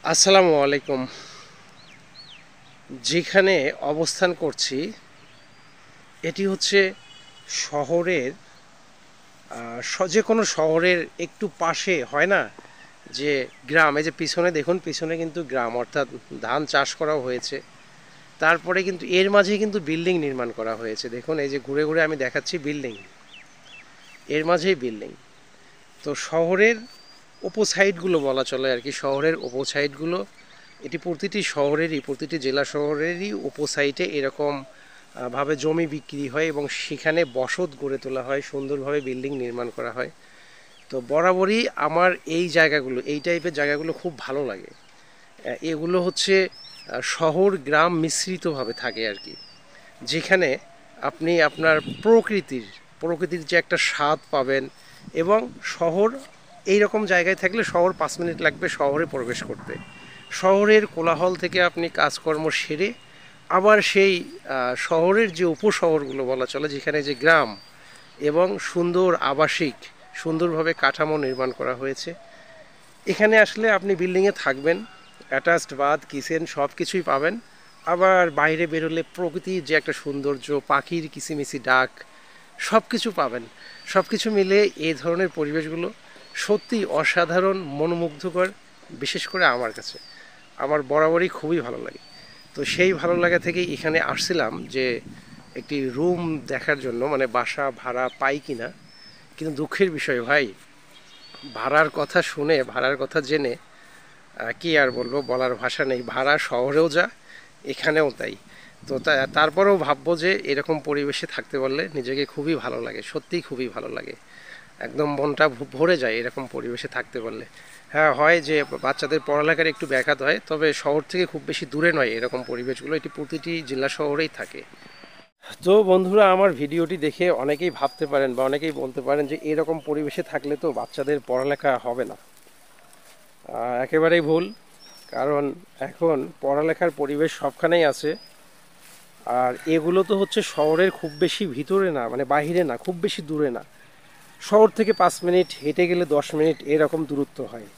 আসসালামু আলাইকুম। যেখানে অবস্থান করছি এটি হচ্ছে শহরের যে কোনো শহরের একটু পাশে হয় না যে গ্রাম। এই যে পিছনে দেখুন, পিছনে কিন্তু গ্রাম, অর্থাৎ ধান চাষ করাও হয়েছে। তারপরে কিন্তু এর মাঝে কিন্তু বিল্ডিং নির্মাণ করা হয়েছে। দেখুন এই যে ঘুরে ঘুরে আমি দেখাচ্ছি বিল্ডিং, এর মাঝেই বিল্ডিং। তো শহরের সাইডগুলো বলা চলে আর কি, শহরের সাইডগুলো এটি প্রতিটি শহরেরই, প্রতিটি জেলা শহরেরই সাইডে এরকম ভাবে জমি বিক্রি হয় এবং সেখানে বসত গড়ে তোলা হয়, সুন্দরভাবে বিল্ডিং নির্মাণ করা হয়। তো বরাবরই আমার এই জায়গাগুলো, এই টাইপের জায়গাগুলো খুব ভালো লাগে। এগুলো হচ্ছে শহর গ্রাম মিশ্রিতভাবে থাকে আর কি, যেখানে আপনি আপনার প্রকৃতির যে একটা স্বাদ পাবেন। এবং শহর এই রকম জায়গায় থাকলে শহর 5 মিনিট লাগবে শহরে প্রবেশ করতে। শহরের কোলাহল থেকে আপনি কাজকর্ম সেরে আবার সেই শহরের যে উপশহরগুলো বলা চলে, যেখানে যে গ্রাম এবং সুন্দর আবাসিক, সুন্দরভাবে কাঠামো নির্মাণ করা হয়েছে, এখানে আসলে আপনি বিল্ডিংয়ে থাকবেন, অ্যাটাচড বাথ কিচেন সব কিছুই পাবেন। আবার বাইরে বেরোলে প্রকৃতির যে একটা সৌন্দর্য, পাখির কিচিমিচি ডাক, সব কিছু পাবেন। সব কিছু মিলে এই ধরনের পরিবেশগুলো সত্যি অসাধারণ, মনোমুগ্ধকর। বিশেষ করে আমার কাছে, আমার বরাবরই খুবই ভালো লাগে। তো সেই ভালো লাগা থেকেই এখানে আসছিলাম যে একটি রুম দেখার জন্য, মানে বাসা ভাড়া পাই কিনা। কিন্তু দুঃখের বিষয় ভাই, ভাড়ার কথা শুনে, ভাড়ার কথা জেনে কি আর বলবো, বলার ভাষা নেই। ভাড়া শহরেও যা, এখানেও তাই। তো তারপরেও ভাববো যে এরকম পরিবেশে থাকতে পারলে নিজেকে খুবই ভালো লাগে, সত্যিই খুবই ভালো লাগে। একদম মনটা ভরে যায় এরকম পরিবেশে থাকতে পারলে। হ্যাঁ, হয় যে বাচ্চাদের পড়ালেখার একটু ব্যাঘাত হয়, তবে শহর থেকে খুব বেশি দূরে নয় এরকম পরিবেশগুলো, এটি প্রতিটি জেলা শহরেই থাকে। তো বন্ধুরা, আমার ভিডিওটি দেখে অনেকেই ভাবতে পারেন বা অনেকেই বলতে পারেন যে এরকম পরিবেশে থাকলে তো বাচ্চাদের পড়ালেখা হবে না। একেবারেই ভুল। কারণ এখন পড়ালেখার পরিবেশ সবখানেই আছে। আর এগুলো তো হচ্ছে শহরের খুব বেশি ভিতরে না, মানে বাহিরে না, খুব বেশি দূরে না। শহর থেকে 5 মিনিট হেঁটে গেলে 10 মিনিট এরকম দূরত্ব হয়।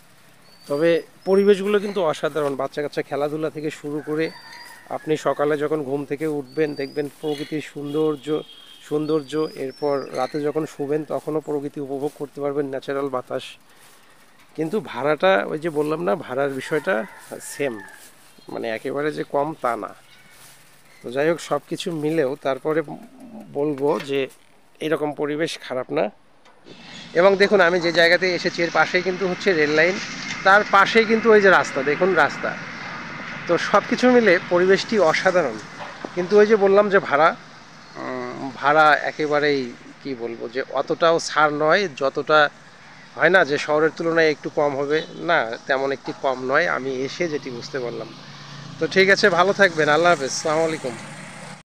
তবে পরিবেশগুলো কিন্তু অসাধারণ। বাচ্চা কাচ্চা খেলাধুলা থেকে শুরু করে, আপনি সকালে যখন ঘুম থেকে উঠবেন দেখবেন প্রকৃতির সৌন্দর্য। এরপর রাতে যখন শুবেন তখনও প্রকৃতি উপভোগ করতে পারবেন, ন্যাচারাল বাতাস। কিন্তু ভাড়াটা, ওই যে বললাম না, ভাড়ার বিষয়টা সেম, মানে একেবারে যে কম তা না। তো যাই হোক, সব কিছু মিলেও তারপরে বলবো যে এরকম পরিবেশ খারাপ না। এবং দেখুন, আমি যে জায়গাতে এসেছি এর পাশেই কিন্তু হচ্ছে রেল লাইন, তার পাশেই কিন্তু ওই যে রাস্তা, দেখুন রাস্তা। তো সব কিছু মিলে পরিবেশটি অসাধারণ। কিন্তু ওই যে বললাম যে ভাড়া একেবারেই, কি বলবো, যে অতটাও ছাড় নয় যতটা হয় না যে শহরের তুলনায় একটু কম হবে, না তেমন একটি কম নয়, আমি এসে যেটি বুঝতে পারলাম। তো ঠিক আছে, ভালো থাকবেন, আল্লাহ হাফেজ, আসসালামু আলাইকুম।